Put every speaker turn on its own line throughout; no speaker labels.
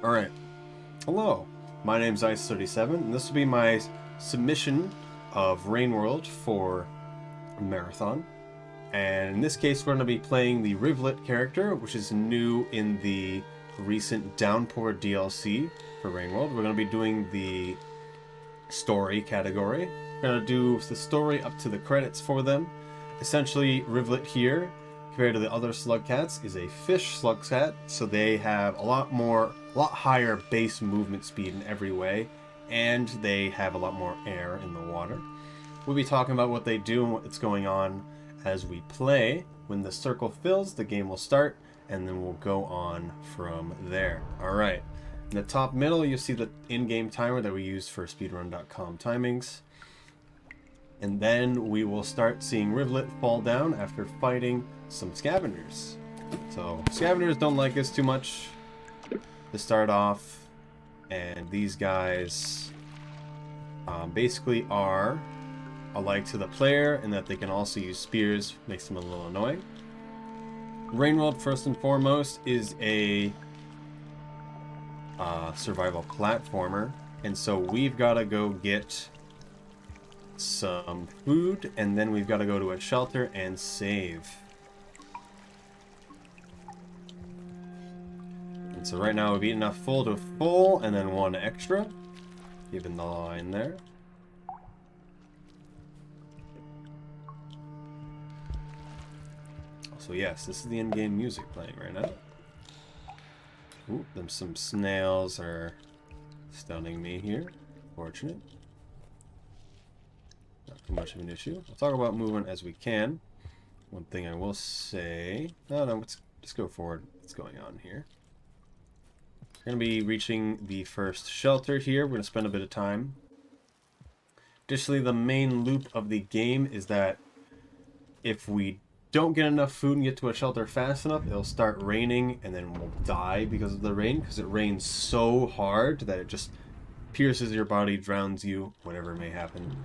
Alright, hello, my name's Ice37, and this will be my submission of Rain World for Marathon. And in this case, we're going to be playing the Rivulet character, which is new in the recent Downpour DLC for Rain World. We're going to be doing the story category. We're going to do the story up to the credits for them. Essentially, Rivulet here, compared to the other slugcats, is a fish slugcat, so they have a lot higher base movement speed in every way, and they have a lot more air in the water. We'll be talking about what they do and what's going on as we play. When the circle fills, the game will start, and then we'll go on from there. Alright, in the top middle, you'll see the in-game timer that we use for speedrun.com timings. And then we will start seeing Rivulet fall down after fighting some scavengers. So, scavengers don't like us too much to start off, and these guys basically are alike to the player in that they can also use spears, makes them a little annoying. Rain World, first and foremost, is a survival platformer, and so we've got to go get some food, and then we've got to go to a shelter and save. And so right now we've eaten enough full to full, and then one extra, given the line there. So yes, this is the in-game music playing right now. Ooh, them some snails are stunning me here. Fortunate. Not too much of an issue. We'll talk about movement as we can. One thing I will say... No, let's just go forward. What's going on here? We're going to be reaching the first shelter here. We're going to spend a bit of time. Additionally, the main loop of the game is that if we don't get enough food and get to a shelter fast enough, it'll start raining, and then we'll die because of the rain, because it rains so hard that it just pierces your body, drowns you, whatever may happen.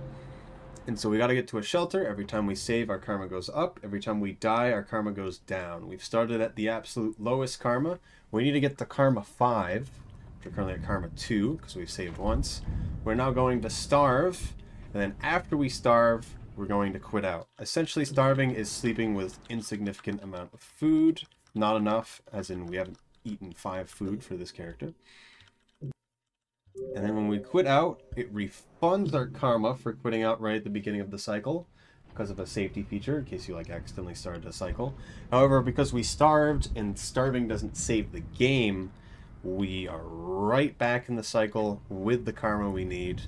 And so we got to get to a shelter. Every time we save, our karma goes up. Every time we die, our karma goes down. We've started at the absolute lowest karma. We need to get to karma 5. We're currently at karma 2 because we've saved once. We're now going to starve, and then after we starve, we're going to quit out. Essentially, starving is sleeping with insignificant amount of food. Not enough, as in we haven't eaten 5 food for this character. And then when we quit out, it refunds our karma for quitting out right at the beginning of the cycle because of a safety feature, in case you accidentally started a cycle. However, because we starved and starving doesn't save the game, we are right back in the cycle with the karma we need,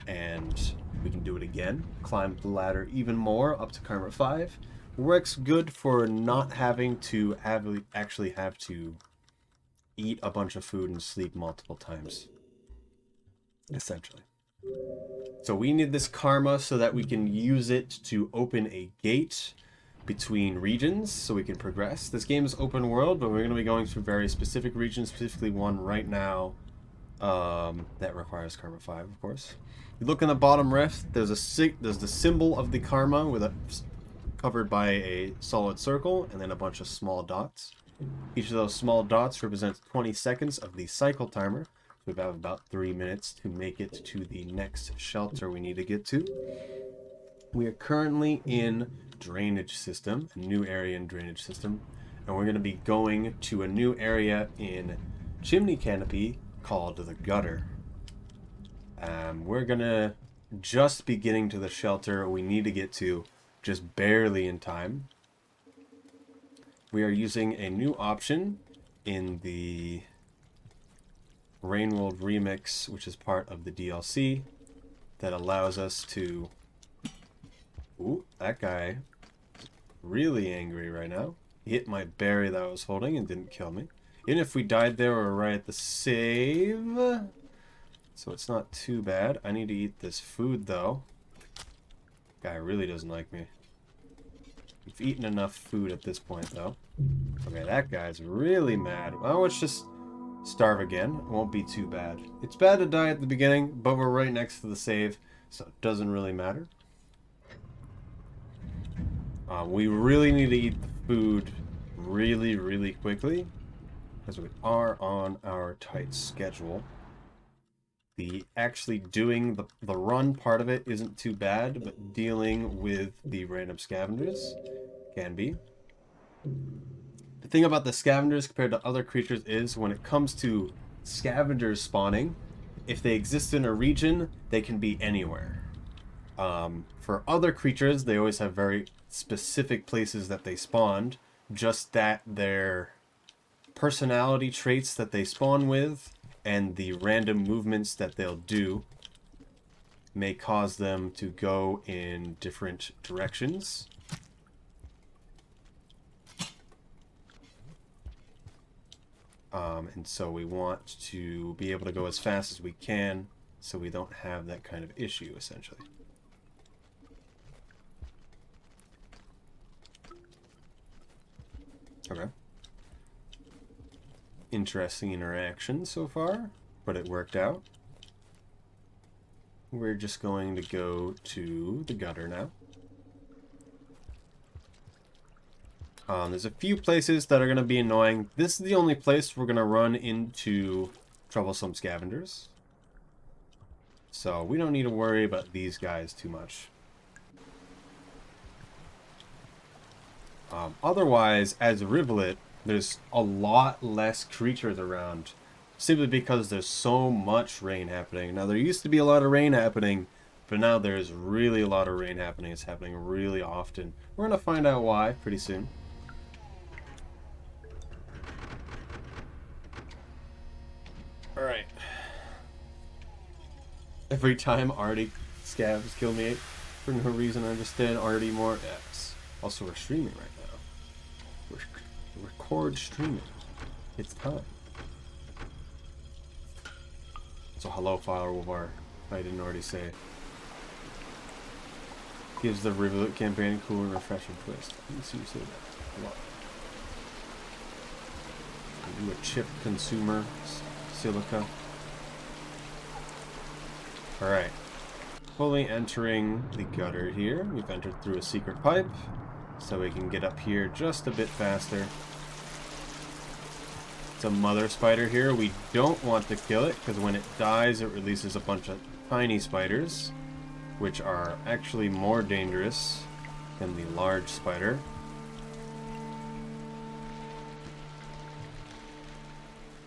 and we can do it again. Climb the ladder even more up to karma 5. Works good for not having to actually have to eat a bunch of food and sleep multiple times. Essentially. So we need this karma so that we can use it to open a gate between regions so we can progress. This game is open world, but we're going to be going through very specific regions, specifically one right now that requires karma 5, of course. You look in the bottom left, there's the symbol of the karma covered by a solid circle and then a bunch of small dots. Each of those small dots represents 20 seconds of the cycle timer. We have about 3 minutes to make it to the next shelter we need to get to. We are currently in drainage system, a new area in drainage system, and we're going to be going to a new area in chimney canopy called the gutter. We're going to just be getting to the shelter we need to get to, just barely in time. We are using a new option in the Rain World Remix, which is part of the DLC, that allows us to... Ooh, that guy really angry right now. He hit my berry that I was holding and didn't kill me. Even if we died there, we're right at the save. So it's not too bad. I need to eat this food, though. Guy really doesn't like me. We've eaten enough food at this point, though. Okay, that guy's really mad. Well, let's just starve again. It won't be too bad. It's bad to die at the beginning, but we're right next to the save, so it doesn't really matter. We really need to eat the food really quickly. because we are on our tight schedule. The actually doing the run part of it isn't too bad, but dealing with the random scavengers can be. The thing about the scavengers compared to other creatures is when it comes to scavengers spawning, if they exist in a region, they can be anywhere. For other creatures, they always have very specific places that they spawned, just that their personality traits that they spawn with and the random movements that they'll do may cause them to go in different directions. And so we want to be able to go as fast as we can so we don't have that kind of issue, essentially. Okay. Interesting interaction so far, but it worked out. We're just going to go to the gutter now. There's a few places that are going to be annoying. This is the only place we're going to run into troublesome scavengers. So we don't need to worry about these guys too much. Otherwise, as a Rivulet, there's a lot less creatures around, simply because there's so much rain happening. Now, there used to be a lot of rain happening, but now there's really a lot of rain happening. It's happening really often. We're going to find out why pretty soon. Alright. Every time Artie scavs kill me for no reason, I just did Artie more. Yes. Also, we're streaming right now. We're record streaming. It's time. So hello, Firewar. I didn't already say. Gives the Rivulet campaign a cool and refreshing twist. Let me see you say that. A lot. Are you a chip consumer? Silica. Alright. Fully entering the gutter here. We've entered through a secret pipe, so we can get up here just a bit faster. It's a mother spider here. We don't want to kill it, because when it dies, it releases a bunch of tiny spiders, which are actually more dangerous than the large spider.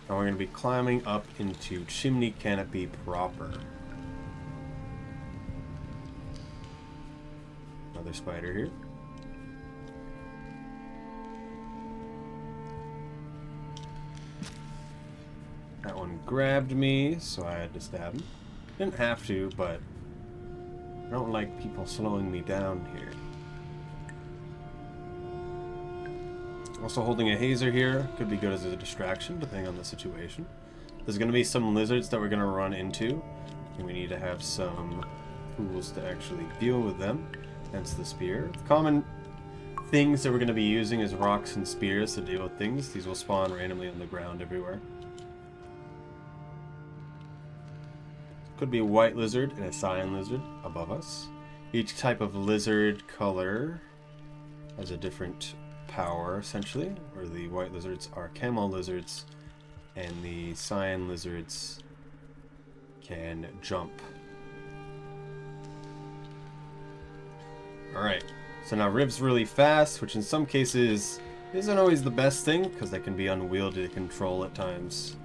And we're going to be climbing up into Chimney Canopy proper. Another spider here. That one grabbed me, so I had to stab him. Didn't have to, but I don't like people slowing me down here. Also holding a hazer here could be good as a distraction, depending on the situation. There's going to be some lizards that we're going to run into, and we need to have some tools to actually deal with them, hence the spear. The common things that we're going to be using is rocks and spears to deal with things. These will spawn randomly on the ground everywhere. Could be a white lizard and a cyan lizard above us. Each type of lizard color has a different power, essentially, where the white lizards are camel lizards and the cyan lizards can jump. Alright, so now Riv's really fast, which in some cases isn't always the best thing, because they can be unwieldy to control at times.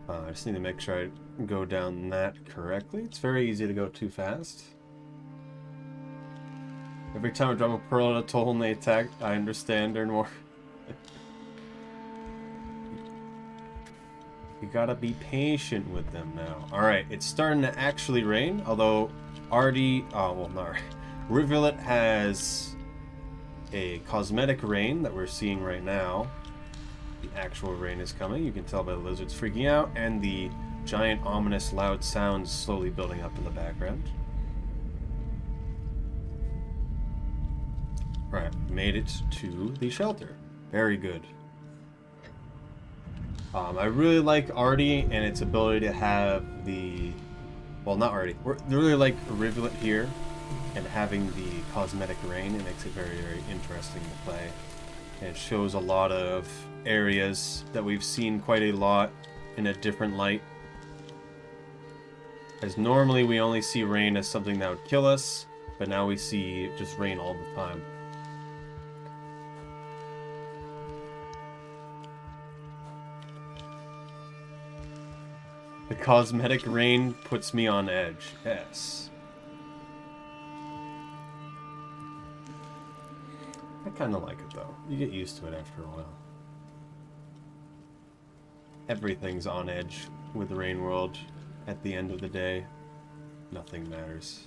I just need to make sure I go down that correctly. It's very easy to go too fast. Every time I drop a pearl at a toll and they attack, I understand they're more. You gotta be patient with them now. Alright, it's starting to actually rain, although already. Oh, well, not right. Rivulet has a cosmetic rain that we're seeing right now. The actual rain is coming. You can tell by the lizards freaking out and the giant, ominous, loud sounds slowly building up in the background. Right, made it to the shelter. Very good. I really like Artie and its ability to have the... Well, not Artie. I really like Rivulet here, and having the cosmetic rain. It makes it very, very interesting to play. And it shows a lot of areas that we've seen quite a lot in a different light. As normally we only see rain as something that would kill us, but now we see just rain all the time. The cosmetic rain puts me on edge. Yes. I kind of like it though. You get used to it after a while. Everything's on edge with the Rain World. At the end of the day, nothing matters.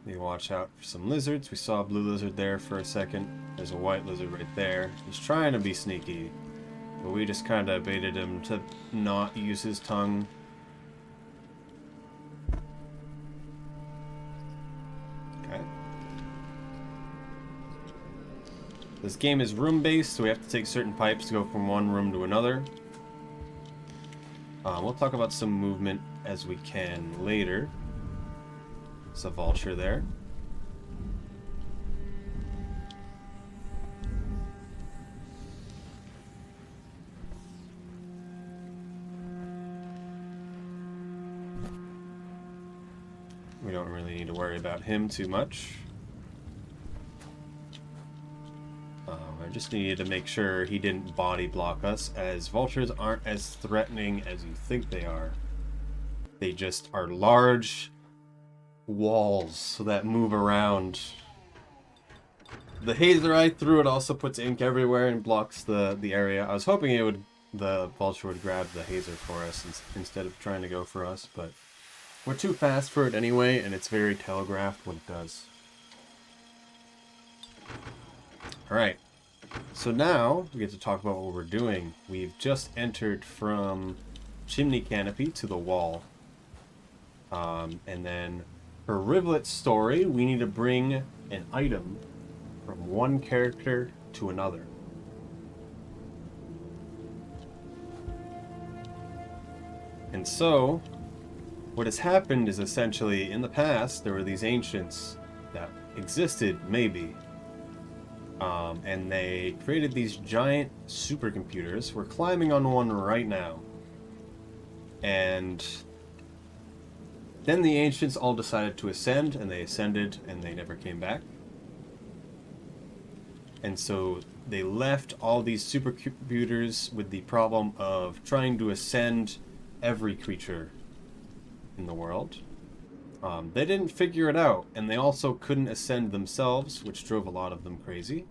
You watch out for some lizards. We saw a blue lizard there for a second. There's a white lizard right there. He's trying to be sneaky, but we just kind of baited him to not use his tongue. Okay. This game is room-based, so we have to take certain pipes to go from one room to another. We'll talk about some movement as we can later. There's a vulture there. We don't really need to worry about him too much. I just needed to make sure he didn't body block us, as vultures aren't as threatening as you think they are. They just are large walls that move around. The hazer I threw it also puts ink everywhere and blocks the area. I was hoping the vulture would grab the hazer for us instead of trying to go for us, but we're too fast for it anyway, and it's very telegraphed what it does. Alright. So now, we get to talk about what we're doing. We've just entered from chimney canopy to the wall. And then, for Rivulet Story, we need to bring an item from one character to another. And so, what has happened is essentially, in the past, there were these ancients that existed, maybe. And they created these giant supercomputers. We're climbing on one right now. And then the ancients all decided to ascend, and they ascended, and they never came back. And so they left all these supercomputers with the problem of trying to ascend every creature in the world. They didn't figure it out, and they also couldn't ascend themselves, which drove a lot of them crazy.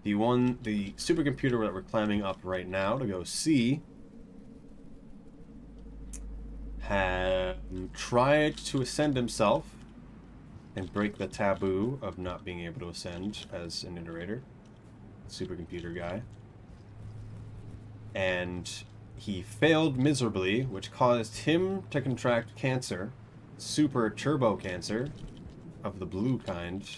The supercomputer that we're climbing up right now to go see had tried to ascend himself and break the taboo of not being able to ascend as an iterator. Supercomputer guy. And he failed miserably, which caused him to contract cancer. Super turbo cancer of the blue kind,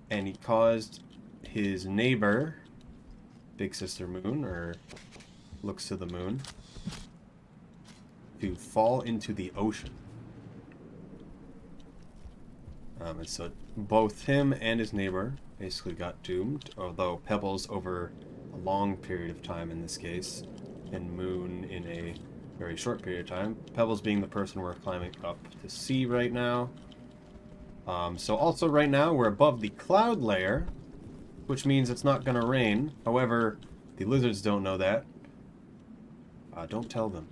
and he caused his neighbor, Big Sister Moon, or Looks to the Moon, to fall into the ocean. And so both him and his neighbor basically got doomed, although Pebbles over a long period of time in this case, and Moon in a very short period of time. Pebbles being the person we're climbing up to see right now. So also right now we're above the cloud layer, which means it's not going to rain. However, the lizards don't know that. Don't tell them,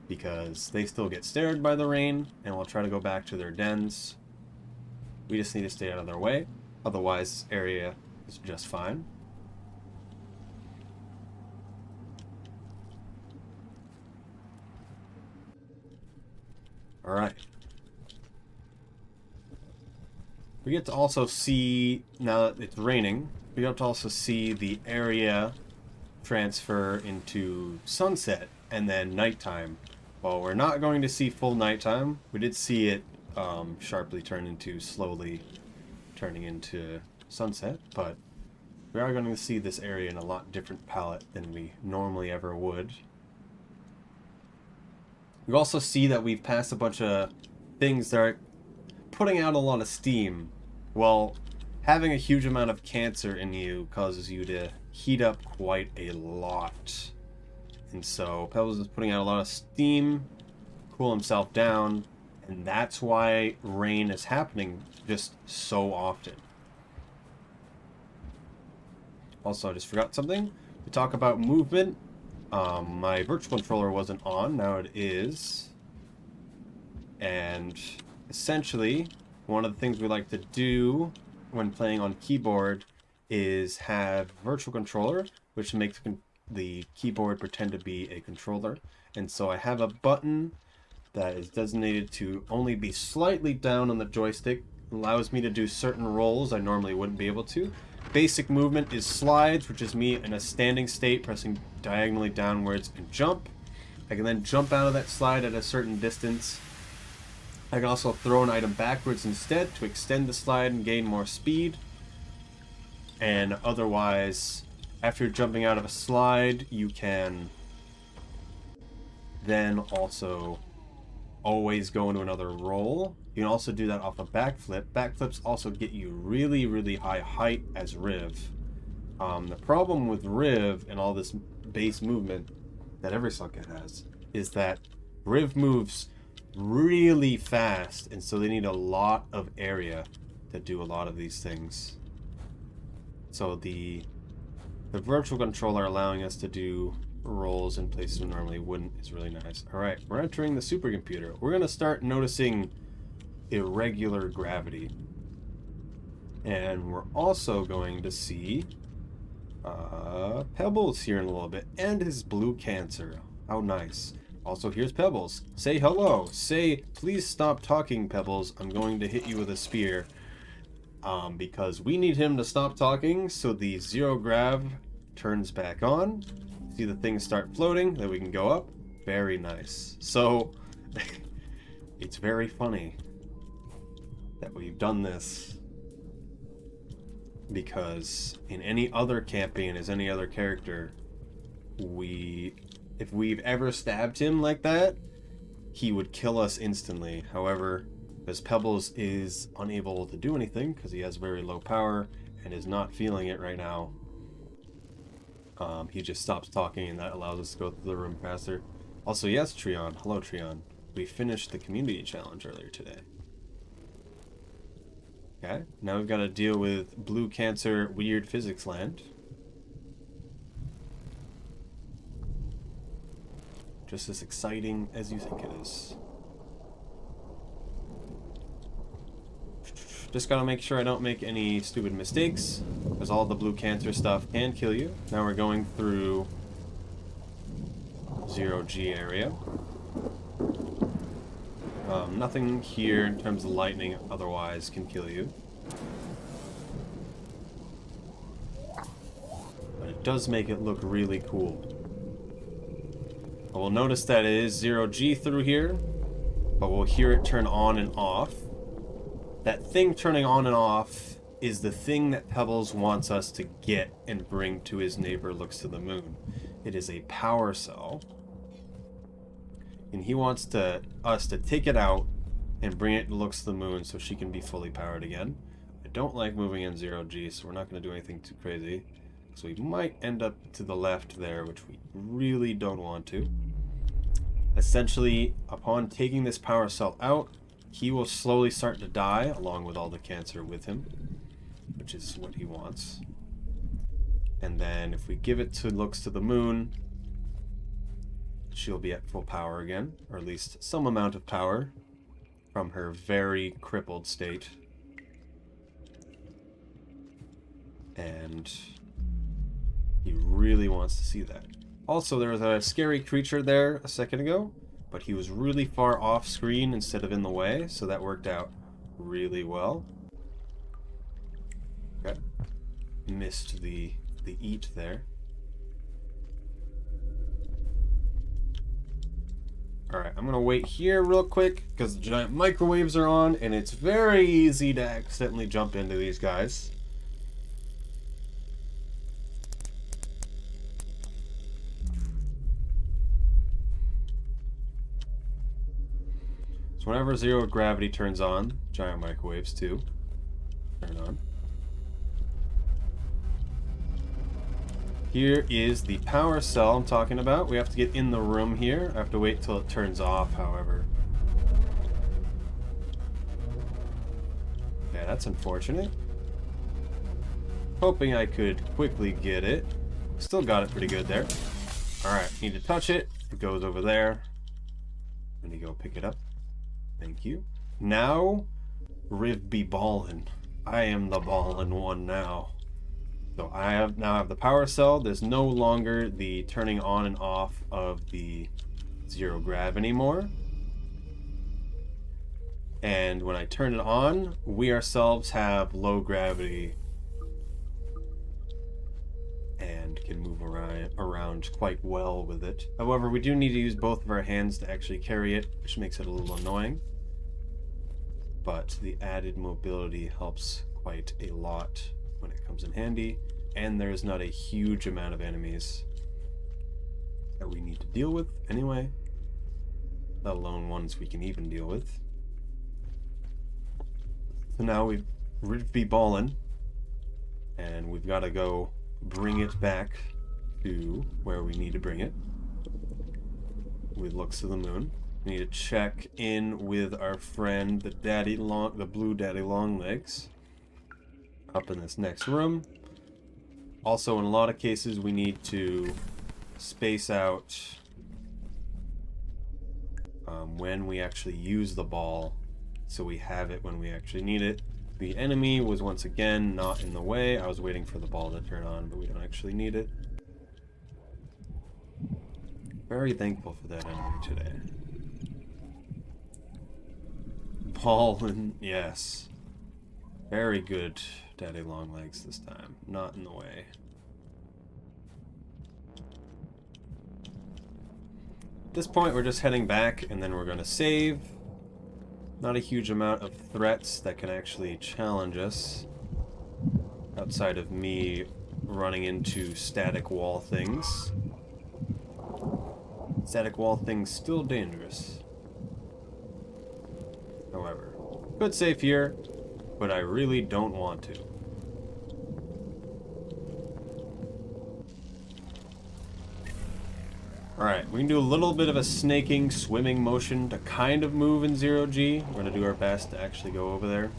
because they still get stared by the rain and will try to go back to their dens. We just need to stay out of their way. Otherwise, this area is just fine. Alright. We get to also see, now that it's raining, we get to also see the area transfer into sunset and then nighttime. While we're not going to see full nighttime, we did see it sharply turn into, slowly turning into sunset, but we are going to see this area in a lot different palette than we normally ever would. You also see that we've passed a bunch of things that are putting out a lot of steam. Well, having a huge amount of cancer in you causes you to heat up quite a lot. And so Pebbles is putting out a lot of steam, cool himself down, and that's why rain is happening just so often. Also, I just forgot something. To talk about movement, my virtual controller wasn't on, now it is. And essentially, one of the things we like to do when playing on keyboard is have virtual controller, which makes the keyboard pretend to be a controller. And so I have a button that is designated to only be slightly down on the joystick, allows me to do certain rolls I normally wouldn't be able to. Basic movement is slides, which is me in a standing state pressing diagonally downwards and jump. I can then jump out of that slide at a certain distance. I can also throw an item backwards instead to extend the slide and gain more speed. And otherwise, after jumping out of a slide, you can then also always go into another roll. You can also do that off a backflip. Backflips also get you really, really high height as Riv. The problem with Riv and all this base movement that every slugcat has is that Riv moves really fast, and so they need a lot of area to do a lot of these things. So the virtual controller allowing us to do rolls in places we normally wouldn't is really nice. Alright, we're entering the supercomputer. We're going to start noticing irregular gravity. And we're also going to see Pebbles here in a little bit, and his blue cancer. How nice. Also, here's Pebbles. Say hello. Say, please stop talking, Pebbles. I'm going to hit you with a spear. Because we need him to stop talking, so the zero grav turns back on. See the things start floating, then we can go up. Very nice. So, it's very funny that we've done this, because in any other campaign as any other character, if we've ever stabbed him like that, he would kill us instantly. However, as Pebbles is unable to do anything because he has very low power and is not feeling it right now, he just stops talking, and that allows us to go through the room faster. Also, yes, Treon. Hello, Treon. We finished the community challenge earlier today. Okay, now we've got to deal with Blue Cancer Weird Physics Land. Just as exciting as you think it is. Just gotta make sure I don't make any stupid mistakes, because all the Blue Cancer stuff can kill you. Now we're going through 0G area. Nothing here in terms of lightning otherwise can kill you. But it does make it look really cool. I will notice that it is 0G through here, but we'll hear it turn on and off. That thing turning on and off is the thing that Pebbles wants us to get and bring to his neighbor looks to the moon. It is a power cell. And he wants us to take it out and bring it to looks to the moon so she can be fully powered again. I don't like moving in 0G, so we're not going to do anything too crazy. So we might end up to the left there, which we really don't want to. Essentially, upon taking this power cell out, he will slowly start to die, along with all the cancer with him, which is what he wants. And then if we give it to looks to the moon, she'll be at full power again, or at least some amount of power from her very crippled state. And he really wants to see that. Also, there was a scary creature there a second ago, but he was really far off screen instead of in the way, so that worked out really well. Okay. Missed the eat there. Alright, I'm gonna wait here real quick because the giant microwaves are on, and it's very easy to accidentally jump into these guys. So whenever zero gravity turns on, giant microwaves too turn on. Here is the power cell I'm talking about. We have to get in the room here. I have to wait till it turns off, however. Yeah, that's unfortunate. Hoping I could quickly get it. Still got it pretty good there. Alright, need to touch it. It goes over there. Let me go pick it up. Thank you. Now, Riv be ballin'. I am the ballin' one now. So I now have the power cell. There's no longer the turning on and off of the zero grav anymore. And when I turn it on, we ourselves have low gravity and can move around quite well with it. However, we do need to use both of our hands to actually carry it, which makes it a little annoying. But the added mobility helps quite a lot when it comes in handy, and there's not a huge amount of enemies that we need to deal with anyway, let alone ones we can even deal with. So now we be ballin', and we've got to go bring it back to where we need to bring it with looks of the moon. We need to check in with our friend, the blue daddy long legs, up in this next room. Also, in a lot of cases, we need to space out when we actually use the ball, so we have it when we actually need it. The enemy was once again not in the way. I was waiting for the ball to turn on, but we don't actually need it. Very thankful for that enemy today. Ballin', yes. Very good, Daddy Longlegs this time. Not in the way. At this point, we're just heading back, and then we're going to save. Not a huge amount of threats that can actually challenge us, outside of me running into static wall things. Static wall things still dangerous. However, could save here, but I really don't want to. Alright, we can do a little bit of a snaking, swimming motion to kind of move in 0G. We're going to do our best to actually go over there.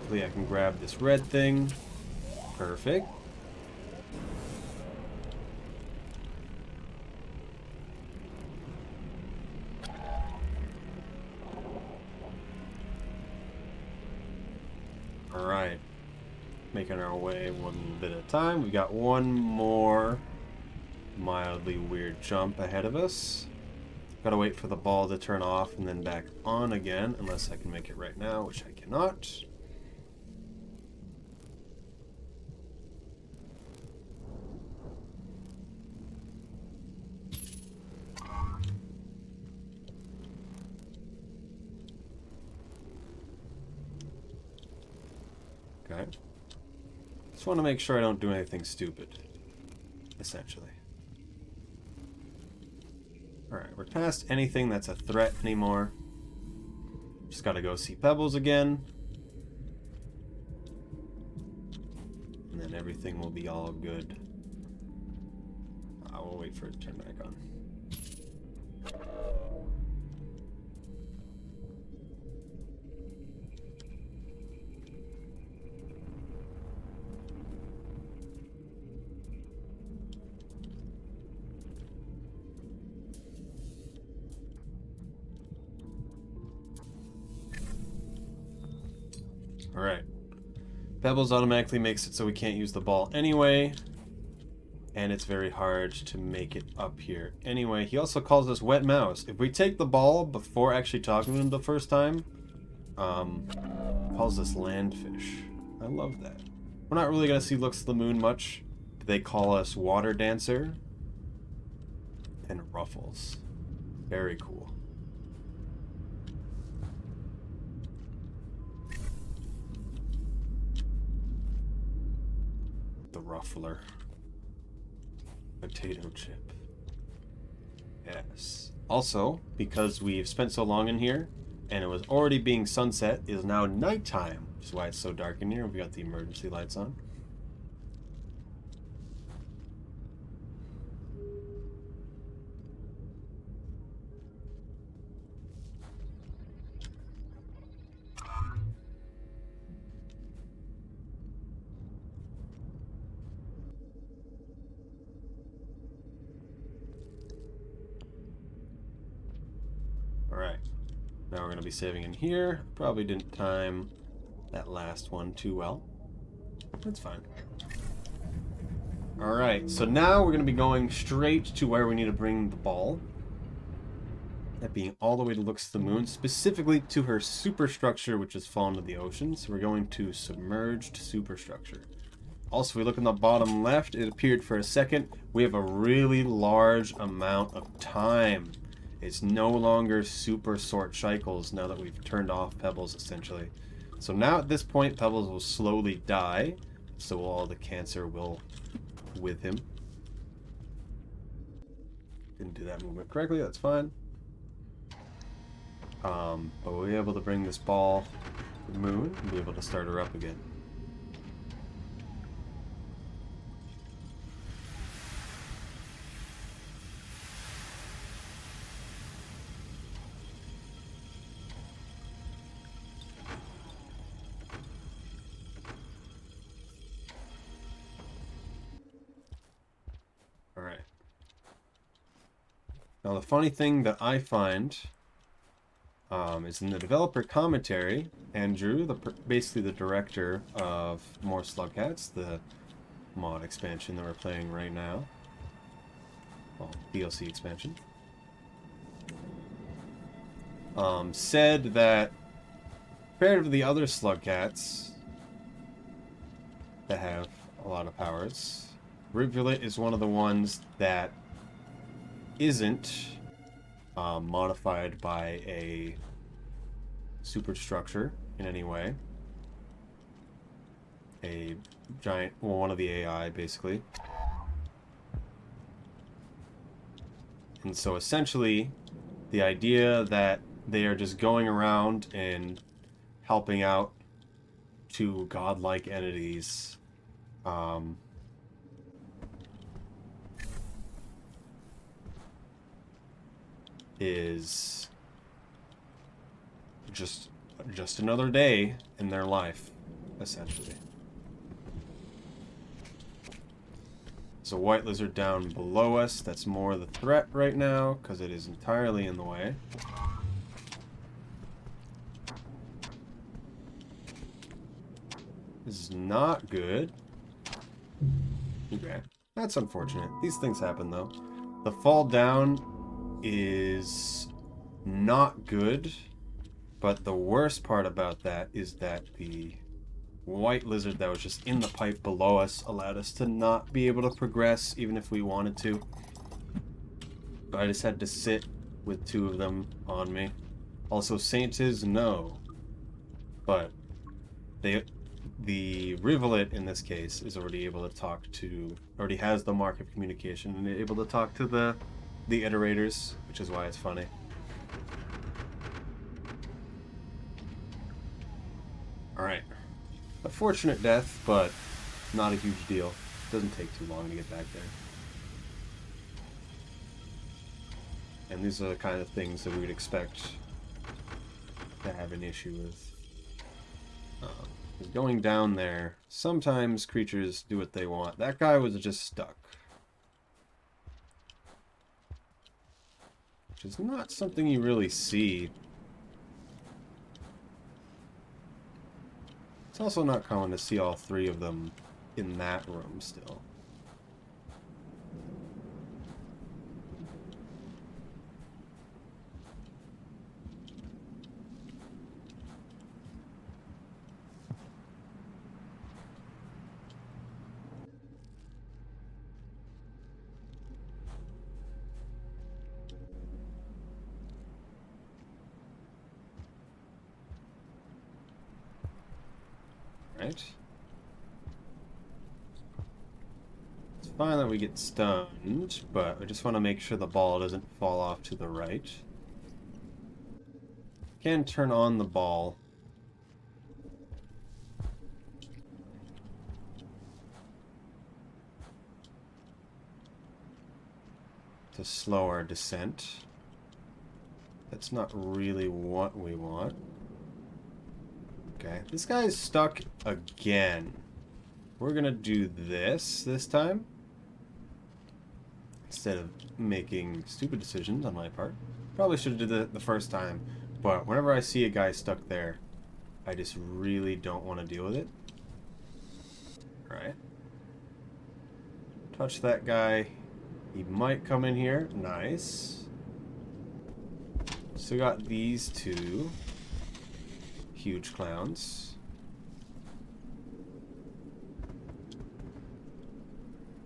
Hopefully I can grab this red thing. Perfect. Alright. Making our way one bit at a time. We've got one more mildly weird jump ahead of us. Gotta wait for the ball to turn off and then back on again, unless I can make it right now, which I cannot. Okay. Just want to make sure I don't do anything stupid, essentially. Alright, we're past anything that's a threat anymore. Just gotta go see Pebbles again. And then everything will be all good. I will wait for it to turn back on. Alright. Pebbles automatically makes it so we can't use the ball anyway. And it's very hard to make it up here anyway. He also calls us Wet Mouse. If we take the ball before actually talking to him the first time, calls us Landfish. I love that. We're not really going to see Looks of the Moon much. They call us Water Dancer and Ruffles. Very cool. The Ruffler. Potato chip. Yes. Also, because we've spent so long in here, and it was already being sunset, it is now nighttime, which is why it's so dark in here. We got the emergency lights on. Alright. Now we're going to be saving in here. Probably didn't time that last one too well. That's fine. Alright, so now we're going to be going straight to where we need to bring the ball. That being all the way to Looks to the Moon, specifically to her superstructure, which has fallen to the ocean. So we're going to submerged superstructure. Also, if we look in the bottom left, it appeared for a second. We have a really large amount of time. It's no longer super short cycles now that we've turned off Pebbles, essentially. So now at this point, Pebbles will slowly die. So all the cancer will with him. Didn't do that movement correctly, that's fine. But we'll be able to bring this ball to the moon and be able to start her up again. Alright. Now the funny thing that I find is in the developer commentary, Andrew, basically the director of More Slugcats, the mod expansion that we're playing right now. Well, DLC expansion. Said that compared to the other Slugcats that have a lot of powers, Rivulet is one of the ones that isn't modified by a superstructure in any way. A giant, well, one of the AI, basically. And so essentially, the idea that they are just going around and helping out to godlike entities is just another day in their life, essentially. There's a white lizard down below us. That's more the threat right now, because it is entirely in the way. This is not good. Okay. That's unfortunate. These things happen, though. The fall down is not good, but the worst part about that is that the white lizard that was just in the pipe below us allowed us to not be able to progress even if we wanted to. But I just had to sit with two of them on me. Also, Saint is no, but the Rivulet in this case is already able to talk to, already has the mark of communication and able to talk to the iterators, which is why it's funny. Alright. A fortunate death, but not a huge deal. Doesn't take too long to get back there. And these are the kind of things that we would expect to have an issue with. Going down there, sometimes creatures do what they want. That guy was just stuck. Which is not something you really see. It's also not common to see all three of them in that room still. Right. Let's Fine that we get stunned, but I just want to make sure the ball doesn't fall off to the right. Can turn on the ball. To slow our descent. That's not really what we want. Okay, this guy's stuck again. We're gonna do this time. Instead of making stupid decisions on my part. Probably should have did it the first time. But whenever I see a guy stuck there, I just really don't want to deal with it. Alright. Touch that guy. He might come in here. Nice. So got these two huge clowns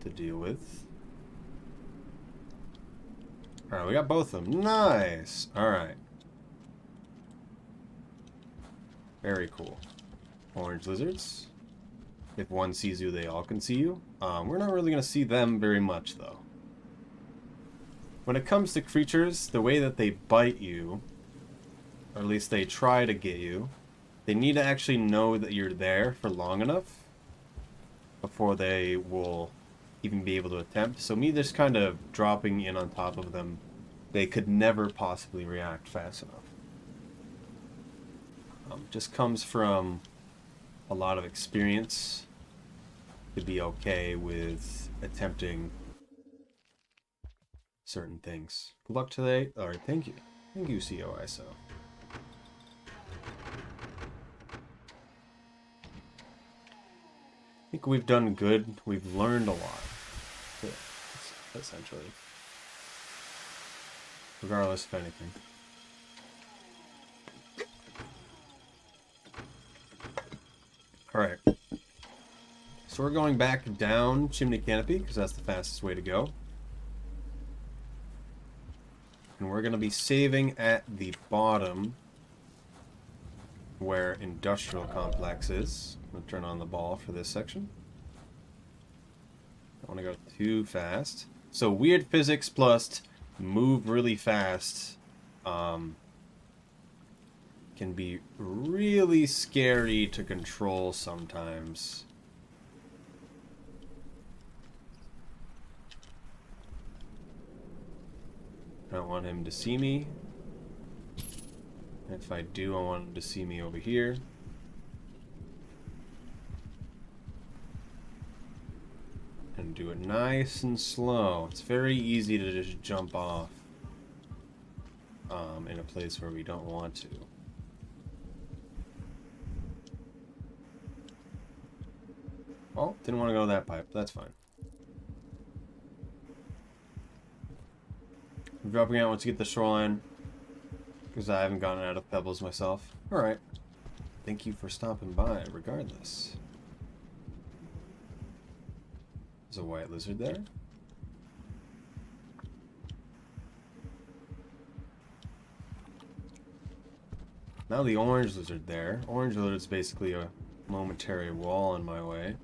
to deal with. Alright, we got both of them. Nice! Alright. Very cool. Orange lizards. If one sees you, they all can see you. We're not really going to see them very much, though. When it comes to creatures, the way that they bite you, or at least they try to get you, they need to actually know that you're there for long enough before they will even be able to attempt. So me just kind of dropping in on top of them, they could never possibly react fast enough. Just comes from a lot of experience to be okay with attempting certain things. Good luck today. Alright, thank you. Thank you, COISO. I think we've done good. We've learned a lot. Yeah, essentially. Regardless of anything. Alright. So we're going back down Chimney Canopy, because that's the fastest way to go. And we're going to be saving at the bottom where Industrial Complex is. I'm going to turn on the ball for this section. Don't want to go too fast. So weird physics plus move really fast can be really scary to control sometimes. I don't want him to see me. If I do, I want him to see me over here. And do it nice and slow. It's very easy to just jump off in a place where we don't want to. Oh, didn't want to go that pipe. That's fine. I'm dropping out once you get the shoreline, because I haven't gotten out of pebbles myself. Alright. Thank you for stopping by, regardless. There's a white lizard there. Now the orange lizard there. Orange lizard's basically a momentary wall in my way.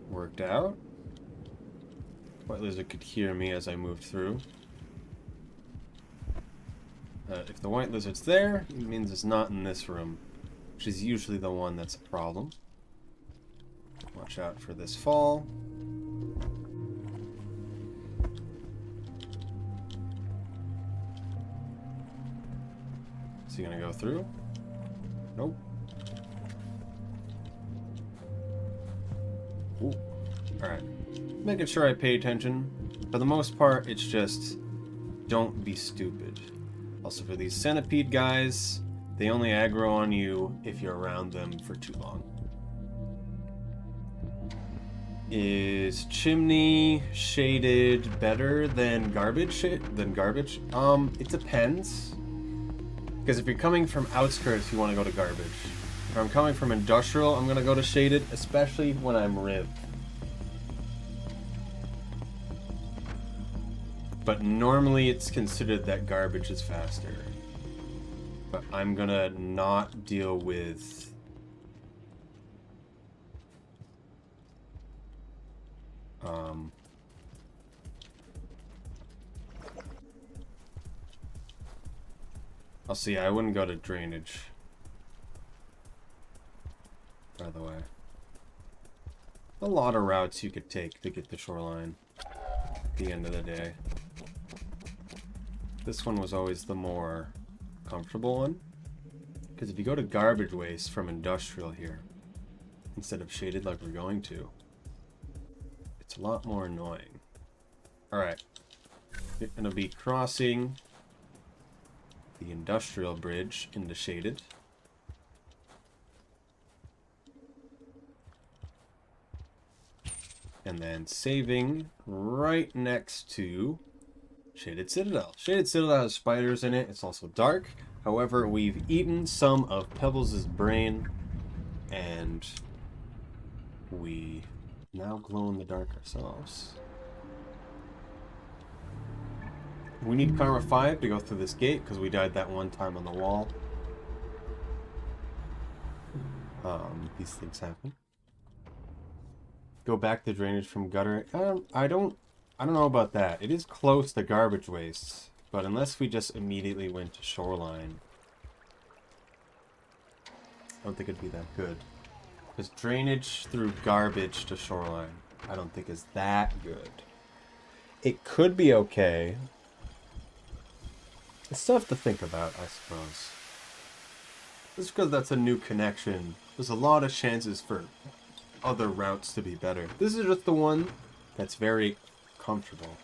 Worked out. White lizard could hear me as I moved through. If the white lizard's there, it means it's not in this room, which is usually the one that's a problem. Watch out for this fall. Is he gonna go through? Nope. Ooh. Alright. Making sure I pay attention. For the most part, it's just don't be stupid. Also, for these centipede guys, they only aggro on you if you're around them for too long. Is chimney shaded better than garbage? It depends. Because if you're coming from outskirts, you want to go to garbage. If I'm coming from industrial, I'm going to go to shaded, especially when I'm ribbed. But normally it's considered that garbage is faster. But I'm gonna not deal with... I'll see, I wouldn't go to drainage. By the way. A lot of routes you could take to get to shoreline at the end of the day. This one was always the more comfortable one. Because if you go to garbage waste from industrial here, instead of shaded like we're going to, it's a lot more annoying. Alright. We're going to be crossing the industrial bridge into shaded. And then saving right next to Shaded Citadel. Shaded Citadel has spiders in it. It's also dark. However, we've eaten some of Pebbles' brain, and we now glow in the dark ourselves. We need Karma 5 to go through this gate, because we died that one time on the wall. These things happen. Go back to drainage from gutter. I don't know about that. It is close to garbage wastes, but unless we just immediately went to shoreline, I don't think it'd be that good. Because drainage through garbage to shoreline, I don't think is that good. It could be okay. It's tough to think about, I suppose. Just because that's a new connection, there's a lot of chances for other routes to be better. This is just the one that's very comfortable.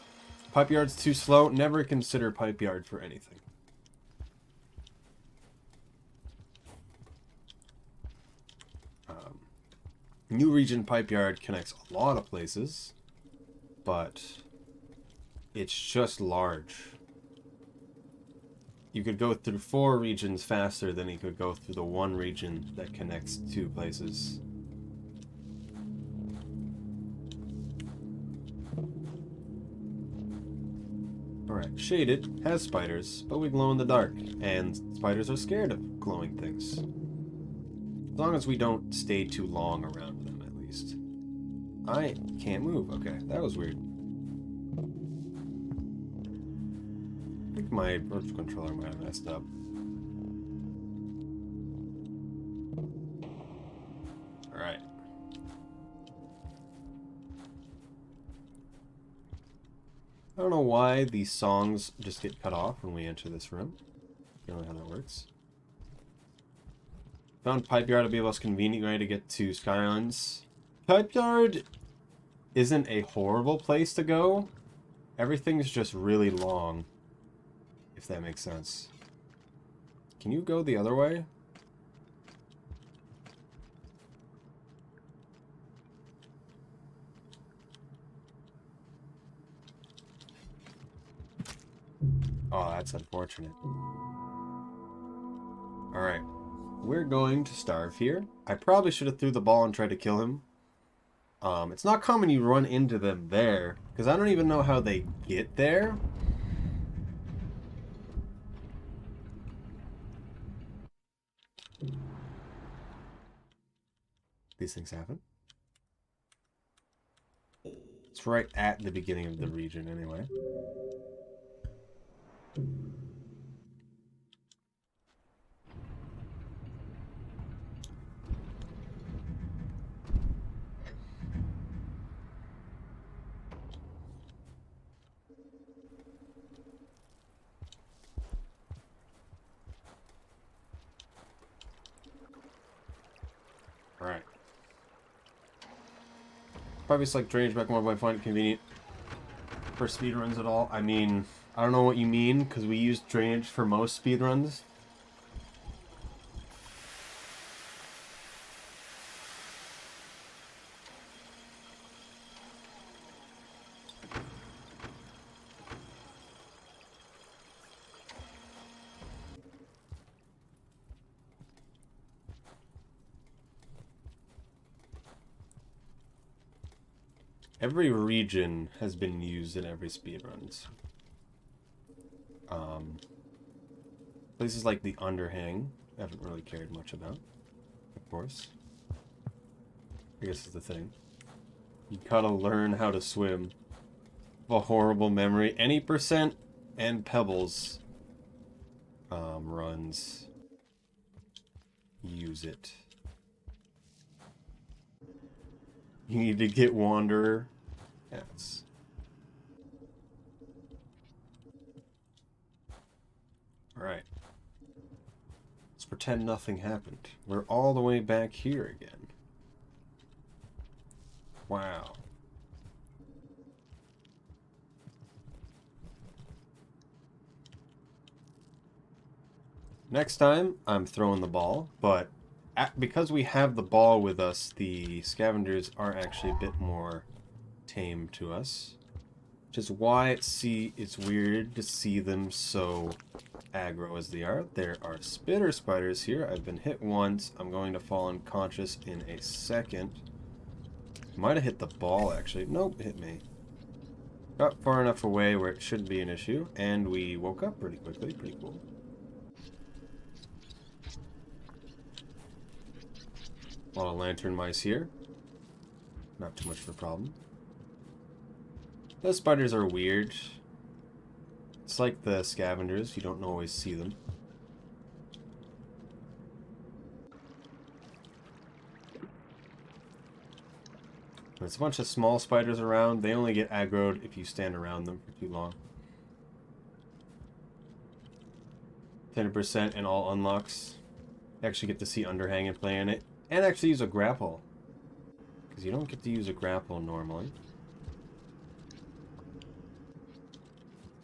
Pipe yard's too slow. Never consider pipe yard for anything. New region pipe yard connects a lot of places, but it's just large. You could go through 4 regions faster than you could go through the one region that connects 2 places. Alright, Shaded has spiders, but we glow in the dark, and spiders are scared of glowing things. As long as we don't stay too long around them, at least. I can't move. Okay, that was weird. I think my virtual controller might have messed up. Alright. I don't know why these songs just get cut off when we enter this room. I don't know how that works. Found Pipe Yard to be the most convenient way to get to Skylands. Pipe Yard isn't a horrible place to go. Everything's just really long, if that makes sense. Can you go the other way? Oh, that's unfortunate. Alright. We're going to starve here. I probably should have threw the ball and tried to kill him. It's not common you run into them there, because I don't even know how they get there. These things happen. It's right at the beginning of the region anyway. Alright. Probably select drainage back more if I find it convenient for speedruns at all. I mean, I don't know what you mean, because we use drainage for most speedruns. Every region has been used in every speedruns. Places like the underhang, I haven't really cared much about, of course. I guess is the thing. You gotta learn how to swim. A horrible memory. Any percent and pebbles runs. Use it. You need to get Wanderer. Yes. Alright. Let's pretend nothing happened. We're all the way back here again. Wow. Next time, I'm throwing the ball, but because we have the ball with us, the scavengers are actually a bit more tame to us. Which is why it's weird to see them so aggro as they are. There are spitter spiders here. I've been hit once. I'm going to fall unconscious in a second. Might have hit the ball, actually. Nope, hit me. Got far enough away where it shouldn't be an issue, and we woke up pretty quickly. Pretty cool. A lot of lantern mice here. Not too much of a problem. Those spiders are weird. It's like the scavengers. You don't always see them. There's a bunch of small spiders around. They only get aggroed if you stand around them for too long. 10% in all unlocks. You actually get to see underhang and play in it. And actually use a grapple. Because you don't get to use a grapple normally.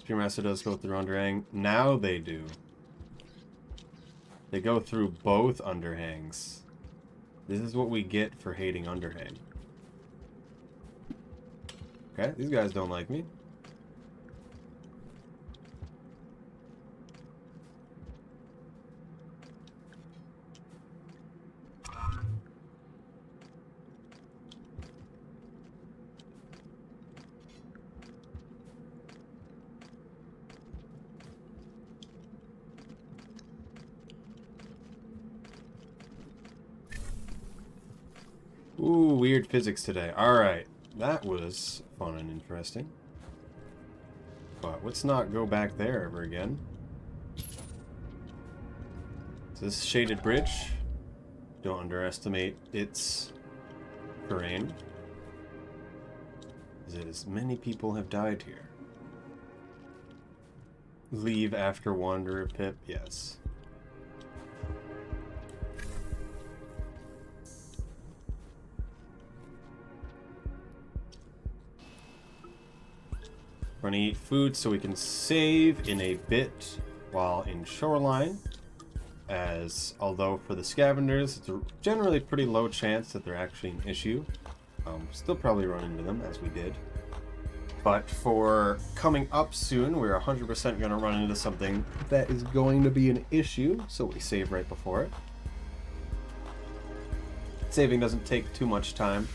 Spearmaster does go through underhang. Now they do. They go through both underhangs. This is what we get for hating underhang. Okay, these guys don't like me. Ooh, weird physics today. Alright, that was fun and interesting. But let's not go back there ever again. So this shaded bridge, don't underestimate its terrain. As many people have died here. Leave after Wanderer Pip, yes. We're gonna eat food so we can save in a bit while in Shoreline. As although for the scavengers, it's a generally pretty low chance that they're actually an issue. Still probably run into them as we did. But for coming up soon, we're 100% gonna run into something that is going to be an issue, so we save right before it. Saving doesn't take too much time.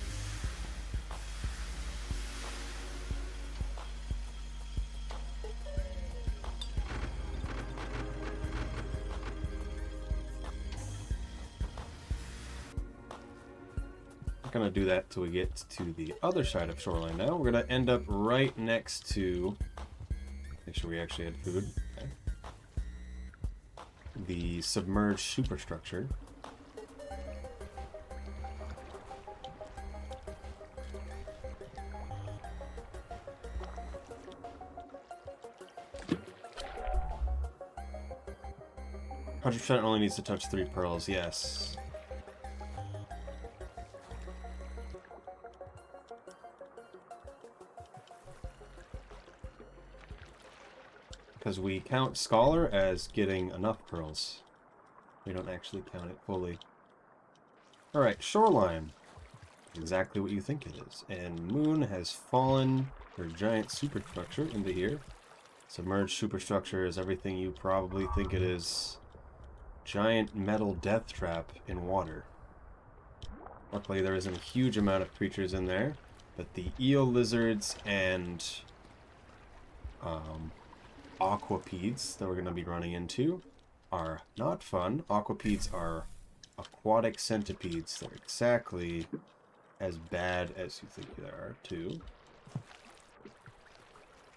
Gonna do that till we get to the other side of Shoreline now. We're gonna end up right next to, make sure we actually had food, okay. The submerged superstructure. %, only needs to touch 3 pearls, yes. Because we count Scholar as getting enough pearls. We don't actually count it fully. Alright, Shoreline. Exactly what you think it is. And Moon has fallen her giant superstructure into here. Submerged superstructure is everything you probably think it is. Giant metal death trap in water. Luckily there isn't a huge amount of creatures in there. But the eel lizards and aquapedes that we're going to be running into are not fun. Aquapedes are aquatic centipedes. They're exactly as bad as you think they are, too.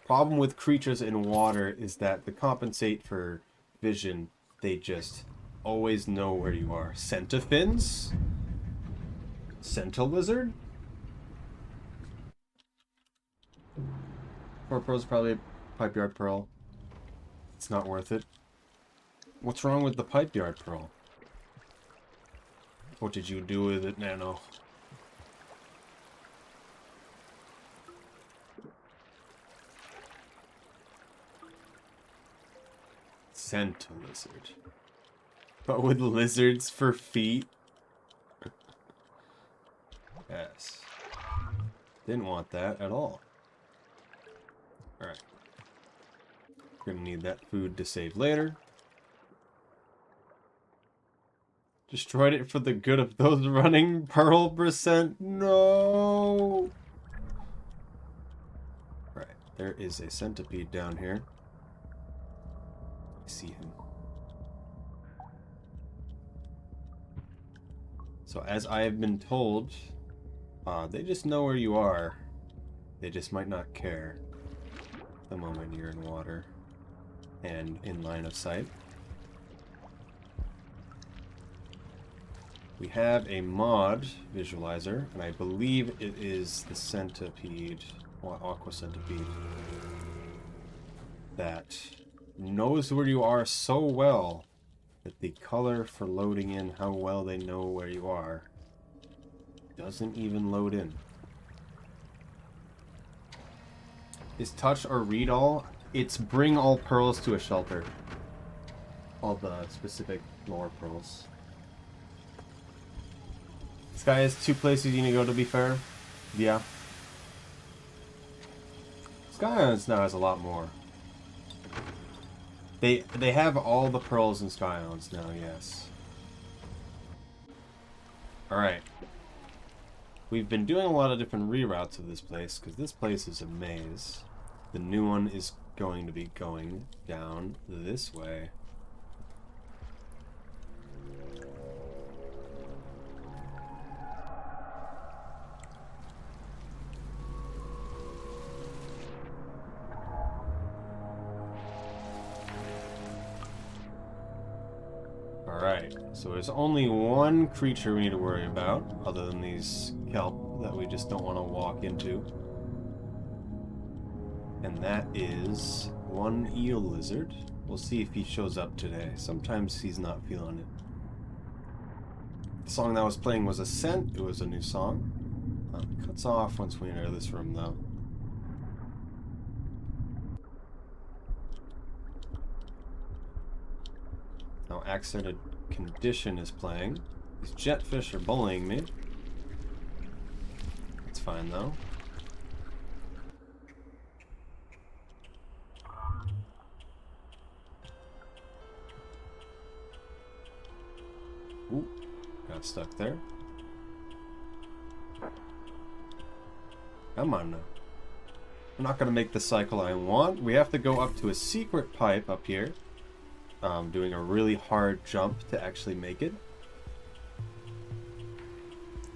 Problem with creatures in water is that to compensate for vision, they just always know where you are. Centifins? Centilizard? 4 pearls, probably a pipe yard pearl. It's not worth it. What's wrong with the pipe yard pearl? What did you do with it, Nano? Centilizard. But with lizards for feet? Yes. Didn't want that at all. Alright. Gonna need that food to save later. Destroyed it for the good of those running pearl percent. No! Right, there is a centipede down here. I see him. So as I have been told, they just know where you are. They just might not care the moment you're in water and in line of sight. We have a mod visualizer, and I believe it is the centipede, or aqua centipede, that knows where you are so well that the color for loading in how well they know where you are doesn't even load in. Is touch or read all? It's bring all pearls to a shelter. All the specific lore pearls. This guy has 2 places you need to go, to be fair. Yeah. Sky Islands now has a lot more. They have all the pearls in Sky Islands now, yes. Alright. We've been doing a lot of different reroutes of this place, because this place is a maze. The new one is going to be going down this way. Alright, so there's only one creature we need to worry about, other than these kelp that we just don't want to walk into. And that is one eel lizard. We'll see if he shows up today. Sometimes he's not feeling it. The song that I was playing was Ascent. It was a new song. It cuts off once we enter this room, though. Now, Accented Condition is playing. These jetfish are bullying me. It's fine, though. Ooh, got stuck there. Come on now. I'm not going to make the cycle I want. We have to go up to a secret pipe up here. Doing a really hard jump to actually make it.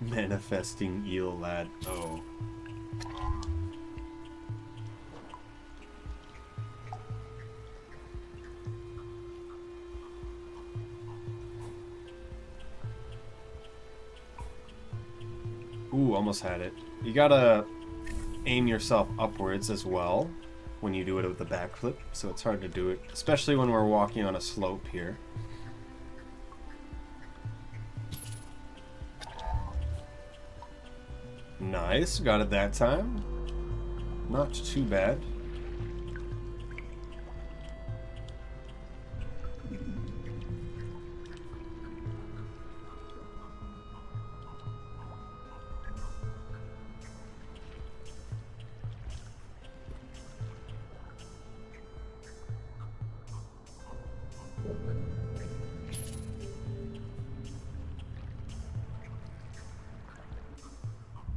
Manifesting eel lad. Oh. Ooh, almost had it. You gotta aim yourself upwards as well when you do it with the backflip, so it's hard to do it, especially when we're walking on a slope here. Nice, got it that time. Not too bad.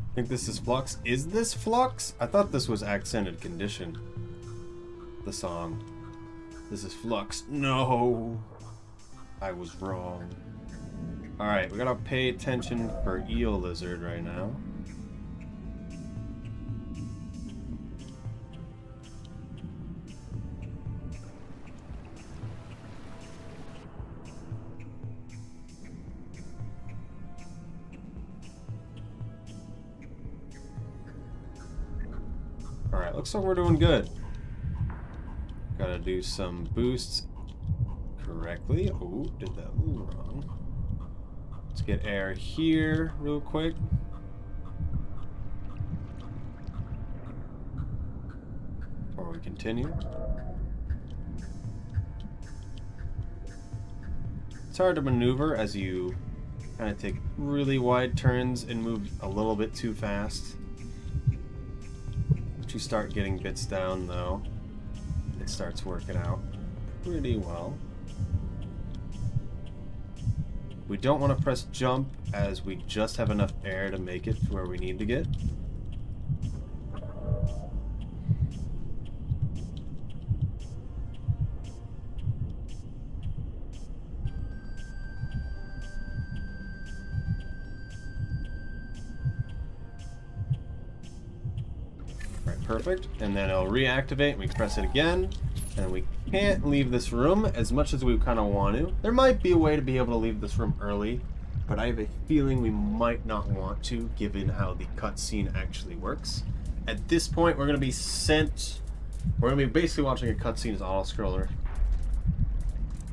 I think this is Flux. Is this Flux? I thought this was Accented Condition. The song. This is Flux. No. I was wrong. Alright, we gotta pay attention for eel lizard right now. Alright, looks like we're doing good. Gotta do some boosts correctly. Oh, did that a little wrong. Let's get air here real quick. Before we continue. It's hard to maneuver as you kind of take really wide turns and move a little bit too fast. Once you start getting bits down though, it starts working out pretty well. We don't want to press jump as we just have enough air to make it to where we need to get. Right, perfect. And then it'll reactivate. We press it again. And we can't leave this room as much as we kind of want to. There might be a way to be able to leave this room early, but I have a feeling we might not want to, given how the cutscene actually works. At this point, we're going to be sent... We're going to be basically watching a cutscene as auto-scroller.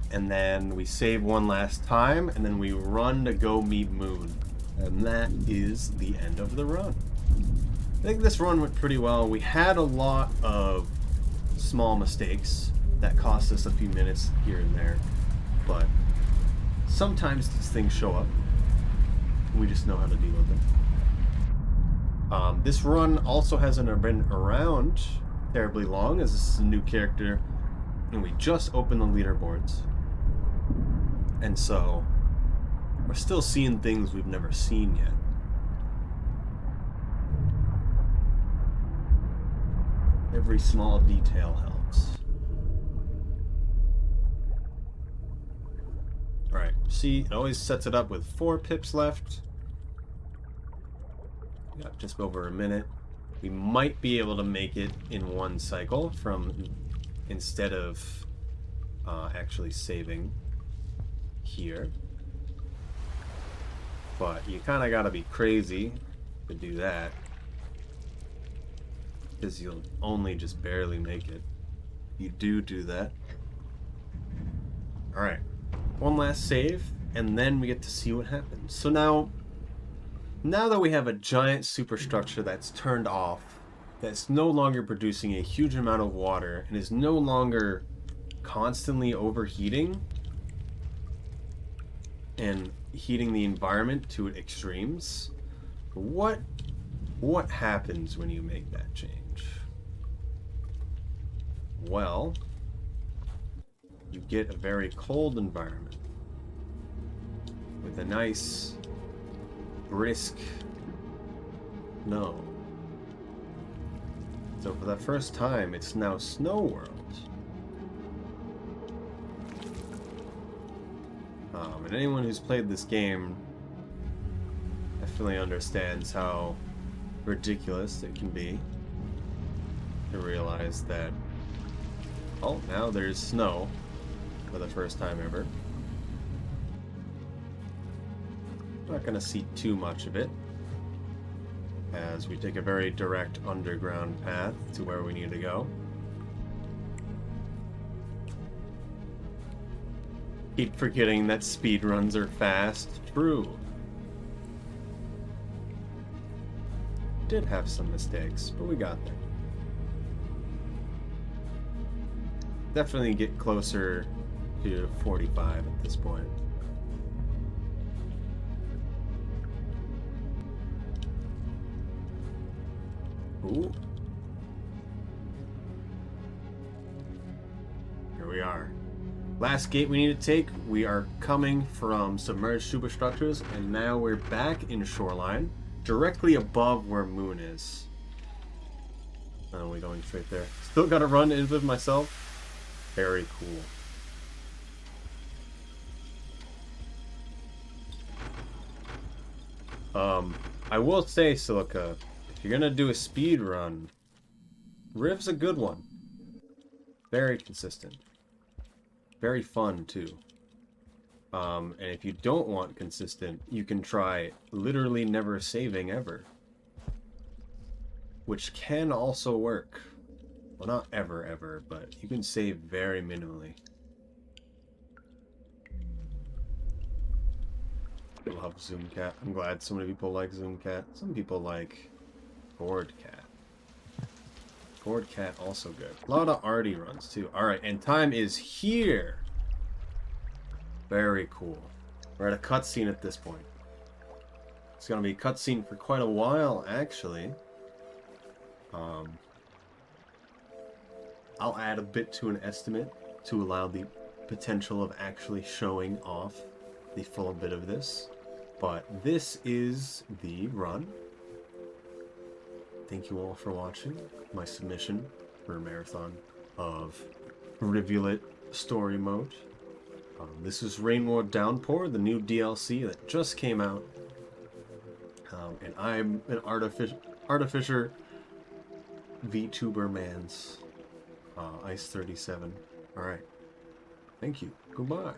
And then we save one last time, and then we run to go meet Moon. And that is the end of the run. I think this run went pretty well. We had a lot of small mistakes that cost us a few minutes here and there, but sometimes these things show up. We just know how to deal with them. This run also hasn't been around terribly long, as this is a new character, and we just opened the leaderboards. And so, we're still seeing things we've never seen yet. Every small detail helps. Alright, see, it always sets it up with 4 pips left. We got just over a minute. We might be able to make it in one cycle instead of actually saving here. But you kind of got to be crazy to do that, because you'll only just barely make it. You do that. Alright, one last save, and then we get to see what happens. So now that we have a giant superstructure that's turned off, that's no longer producing a huge amount of water, and is no longer constantly overheating and heating the environment to extremes, what happens when you make that change? Well, you get a very cold environment with a nice, brisk snow. So for the first time, it's now Snow World. And anyone who's played this game definitely understands how ridiculous it can be to realize that, oh, now there's snow for the first time ever. Not going to see too much of it, as we take a very direct underground path to where we need to go. Keep forgetting that speedruns are fast. True. Did have some mistakes, but we got there. Definitely get closer to 45 at this point. Ooh. Here we are. Last gate we need to take. We are coming from submerged superstructures, and now we're back in shoreline, directly above where Moon is. Oh, we're going straight there. Still gotta run in with myself. Very cool. I will say, Silica, if you're gonna do a speed run, Riv's a good one. Very consistent. Very fun, too. And if you don't want consistent, you can try literally never saving ever. Which can also work. Well, not ever, but you can save very minimally. I love Zoomcat. I'm glad so many people like Zoomcat. Some people like Boardcat. Boardcat also good. A lot of arty runs too. Alright, and time is here. Very cool. We're at a cutscene at this point. It's gonna be a cutscene for quite a while, actually. I'll add a bit to an estimate to allow the potential of actually showing off the full bit of this. But this is the run. Thank you all for watching my submission for a marathon of Rivulet Story mode. This is Rainbow Downpour, the new DLC that just came out. And I'm an Artificer VTuber Mans. Ice 37. Alright. Thank you. Goodbye.